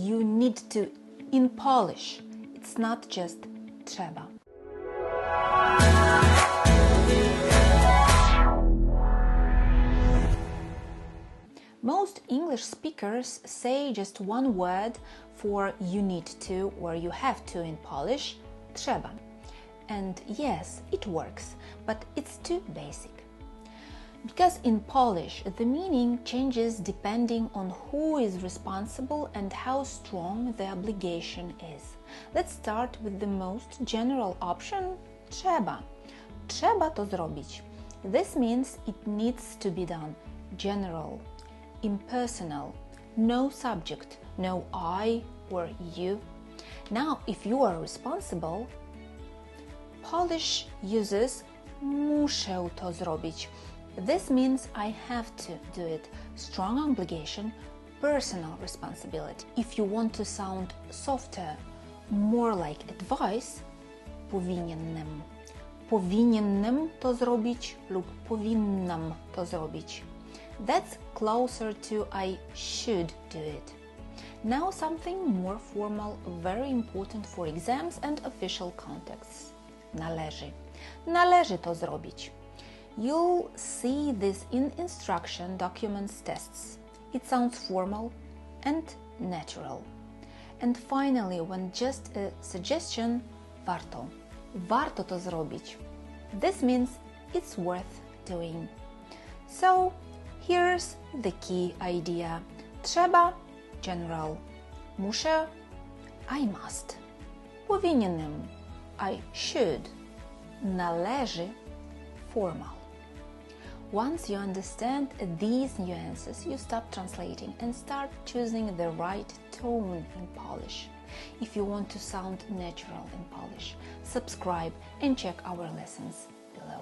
you need to in Polish. It's not just trzeba. Most English speakers say just one word for you need to or you have to in Polish, trzeba. And yes, it works, but it's too basic. Because in Polish, the meaning changes depending on who is responsible and how strong the obligation is. Let's start with the most general option, trzeba. Trzeba to zrobić. This means it needs to be done. General, impersonal, no subject, no I or you. Now, if you are responsible, Polish uses muszę to zrobić. This means I have to do it. Strong obligation, personal responsibility. If you want to sound softer, more like advice, powinienem. Powinienem to zrobić lub powinnam to zrobić. That's closer to I should do it. Now something more formal, very important for exams and official contexts. Należy. Należy to zrobić. You'll see this in instruction documents tests. It sounds formal and natural. And finally, when just a suggestion, warto. Warto to zrobić. This means it's worth doing. So, here's the key idea. Trzeba, general. Muszę, I must. Powinienem, I should. Należy, formal. Once you understand these nuances, you stop translating and start choosing the right tone in Polish. If you want to sound natural in Polish, subscribe and check our lessons below.